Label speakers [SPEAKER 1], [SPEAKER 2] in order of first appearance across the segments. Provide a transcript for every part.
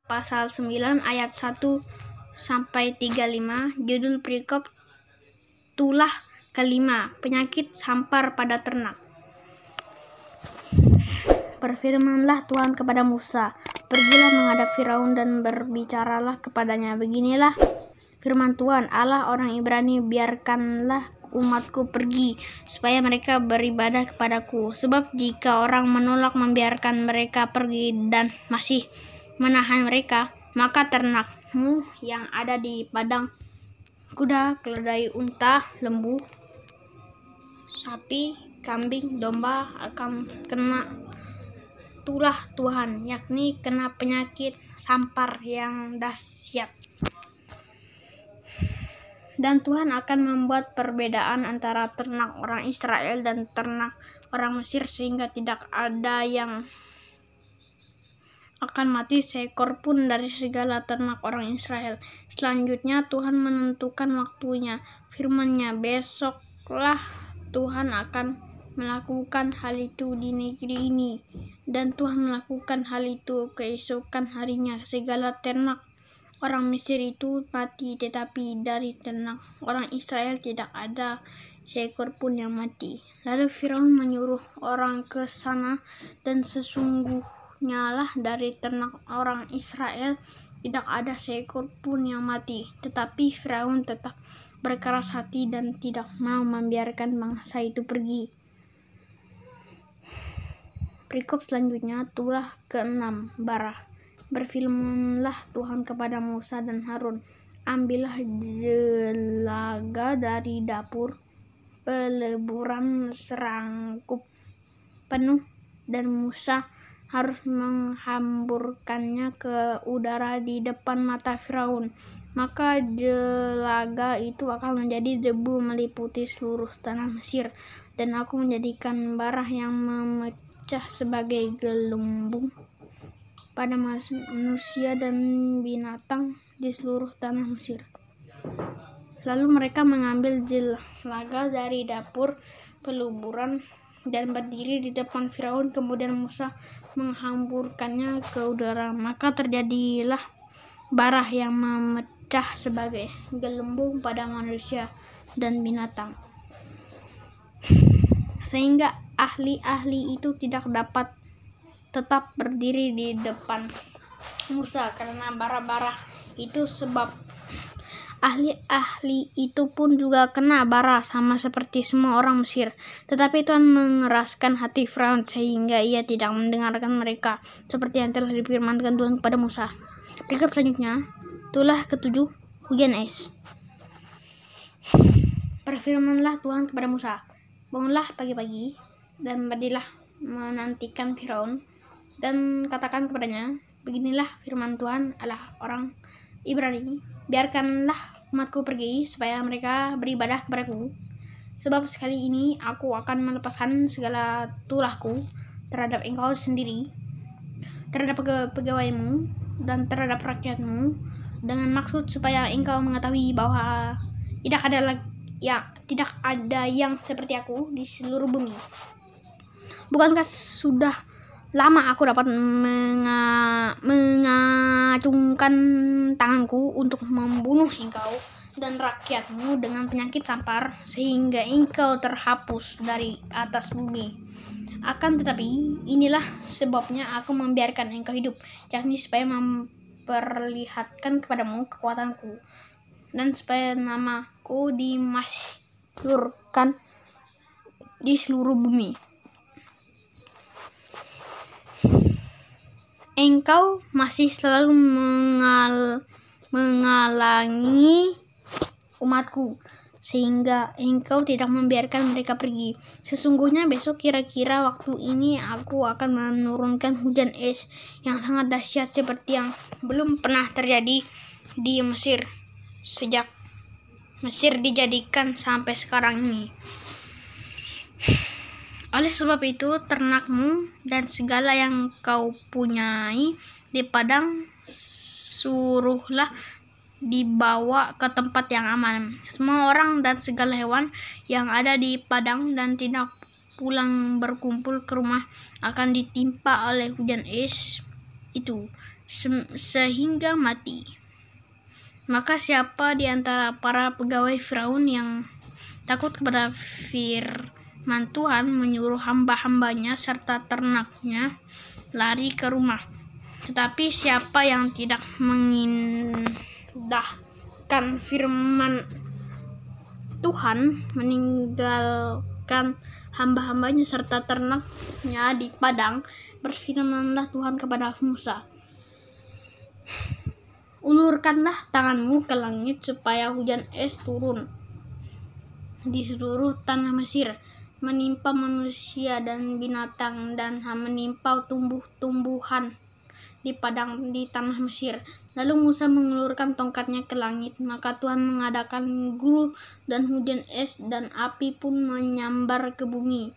[SPEAKER 1] pasal 9 ayat 1 sampai 35. Judul perikop tulah kelima, penyakit sampar pada ternak. Berfirmanlah Tuhan kepada Musa, "Pergilah menghadap Firaun dan berbicaralah kepadanya. Beginilah firman Tuhan, Allah orang Ibrani, biarkanlah umatku pergi, supaya mereka beribadah kepadaku. Sebab jika orang menolak membiarkan mereka pergi dan masih menahan mereka, maka ternakmu yang ada di padang, kuda, keledai, unta, lembu, sapi, kambing, domba akan kena tulah Tuhan, yakni kena penyakit sampar yang dahsyat. Dan Tuhan akan membuat perbedaan antara ternak orang Israel dan ternak orang Mesir, sehingga tidak ada yang akan mati seekor pun dari segala ternak orang Israel." Selanjutnya Tuhan menentukan waktunya. Firman-Nya, "Besoklah Tuhan akan melakukan hal itu di negeri ini." Dan Tuhan melakukan hal itu keesokan harinya. Segala ternak orang Mesir itu mati, tetapi dari ternak orang Israel tidak ada seekor pun yang mati. Lalu Firaun menyuruh orang ke sana, dan sesungguhnya lah dari ternak orang Israel tidak ada seekor pun yang mati. Tetapi Firaun tetap berkeras hati dan tidak mau membiarkan bangsa itu pergi. Perikop selanjutnya, tulah ke-6, bara. Berfirmanlah Tuhan kepada Musa dan Harun, "Ambillah jelaga dari dapur peleburan serangkup penuh, dan Musa harus menghamburkannya ke udara di depan mata Firaun. Maka jelaga itu akan menjadi debu meliputi seluruh tanah Mesir, dan aku menjadikan bara yang memecah sebagai gelembung pada manusia dan binatang di seluruh tanah Mesir." Lalu mereka mengambil jelaga dari dapur peleburan dan berdiri di depan Firaun. Kemudian Musa menghamburkannya ke udara, maka terjadilah bara yang memecah sebagai gelembung pada manusia dan binatang, sehingga ahli-ahli itu tidak dapat tetap berdiri di depan Musa karena bara-bara itu. Sebab ahli-ahli itu pun juga kena bara sama seperti semua orang Mesir. Tetapi Tuhan mengeraskan hati Firaun sehingga ia tidak mendengarkan mereka, seperti yang telah difirmankan Tuhan kepada Musa. Perikop selanjutnya, tulah ke-7, hujan es. Berfirmanlah Tuhan kepada Musa, "Bangunlah pagi-pagi dan berdirilah menantikan Firaun, dan katakan kepadanya, beginilah firman Tuhan Allah orang Ibrani, biarkanlah umatku pergi supaya mereka beribadah kepadaku. Sebab sekali ini aku akan melepaskan segala tulahku terhadap engkau sendiri, terhadap pegawaimu dan terhadap rakyatmu, dengan maksud supaya engkau mengetahui bahwa tidak ada yang seperti aku di seluruh bumi. Bukankah sudah lama aku dapat mengacungkan tanganku untuk membunuh engkau dan rakyatmu dengan penyakit sampar, sehingga engkau terhapus dari atas bumi? Akan tetapi inilah sebabnya aku membiarkan engkau hidup, yakni supaya memperlihatkan kepadamu kekuatanku, dan supaya namaku dimasyhurkan di seluruh bumi. Engkau masih selalu menghalangi umatku, sehingga engkau tidak membiarkan mereka pergi. Sesungguhnya besok kira-kira waktu ini aku akan menurunkan hujan es yang sangat dahsyat seperti yang belum pernah terjadi di Mesir sejak Mesir dijadikan sampai sekarang ini. Oleh sebab itu, ternakmu dan segala yang kau punyai di padang suruhlah dibawa ke tempat yang aman. Semua orang dan segala hewan yang ada di padang dan tidak pulang berkumpul ke rumah akan ditimpa oleh hujan es itu, sehingga mati. Maka siapa di antara para pegawai Firaun yang takut kepada firman Tuhan menyuruh hamba-hambanya serta ternaknya lari ke rumah. Tetapi siapa yang tidak mengindahkan firman Tuhan, meninggalkan hamba-hambanya serta ternaknya di padang, berfirmanlah Tuhan kepada Musa, ulurkanlah tanganmu ke langit supaya hujan es turun di seluruh tanah Mesir, menimpa manusia dan binatang, dan menimpa tumbuh-tumbuhan di padang di tanah Mesir. Lalu Musa mengulurkan tongkatnya ke langit, maka Tuhan mengadakan guru dan hujan es, dan api pun menyambar ke bumi.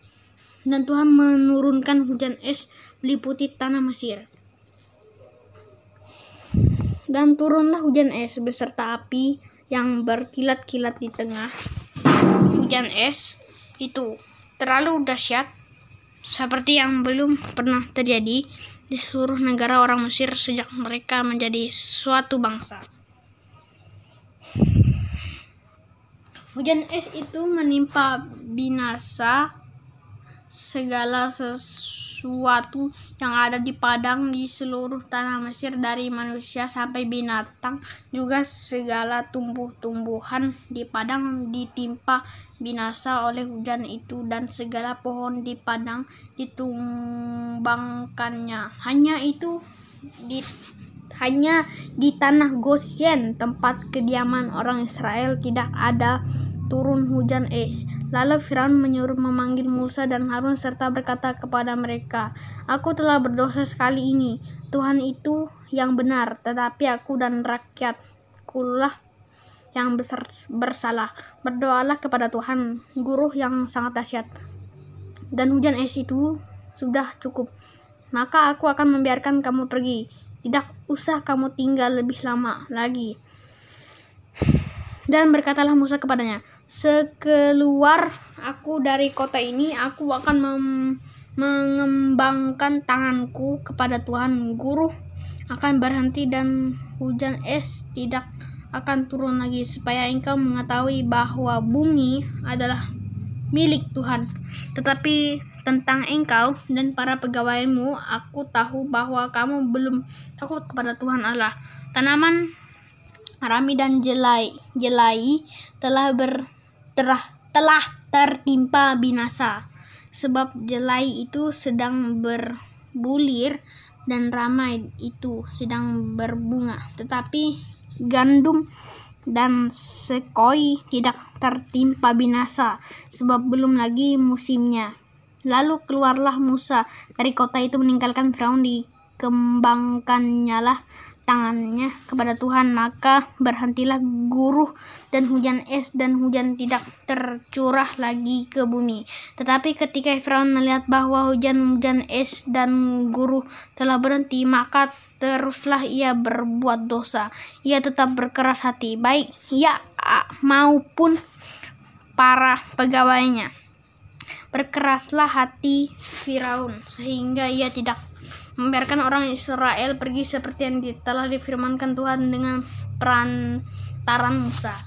[SPEAKER 1] Dan Tuhan menurunkan hujan es meliputi tanah Mesir. Dan turunlah hujan es beserta api yang berkilat-kilat di tengah hujan es itu, terlalu dahsyat seperti yang belum pernah terjadi di seluruh negara orang Mesir sejak mereka menjadi suatu bangsa. Hujan es itu menimpa binasa segala sesuatu yang ada di padang di seluruh tanah Mesir, dari manusia sampai binatang, juga segala tumbuh-tumbuhan di padang ditimpa binasa oleh hujan itu, dan segala pohon di padang ditumbangkannya. Hanya di tanah Gosyen, tempat kediaman orang Israel, tidak ada turun hujan es. Lalu Firaun menyuruh memanggil Musa dan Harun serta berkata kepada mereka, "Aku telah berdosa sekali ini. Tuhan itu yang benar, tetapi aku dan rakyatkulah yang bersalah. Berdoalah kepada Tuhan, guru yang sangat dahsyat. Dan hujan es itu sudah cukup. Maka aku akan membiarkan kamu pergi. Tidak usah kamu tinggal lebih lama lagi." Dan berkatalah Musa kepadanya, "Sekeluar aku dari kota ini, aku akan mengembangkan tanganku kepada Tuhan. Guru akan berhenti dan hujan es tidak akan turun lagi, supaya engkau mengetahui bahwa bumi adalah milik Tuhan. Tetapi tentang engkau dan para pegawaimu, aku tahu bahwa kamu belum takut kepada Tuhan Allah. Tanaman Rami dan jelai telah tertimpa binasa, sebab jelai itu sedang berbulir dan ramai itu sedang berbunga. Tetapi gandum dan sekoi tidak tertimpa binasa, sebab belum lagi musimnya." Lalu keluarlah Musa dari kota itu meninggalkan Firaun, dikembangkannyalah tangannya kepada Tuhan, maka berhentilah guruh dan hujan es, dan hujan tidak tercurah lagi ke bumi. Tetapi ketika Firaun melihat bahwa hujan es dan guruh telah berhenti, maka teruslah ia berbuat dosa. Ia tetap berkeras hati, baik ia maupun para pegawainya. Berkeraslah hati Firaun sehingga ia tidak membiarkan orang Israel pergi seperti yang telah difirmankan Tuhan dengan perantaran Musa.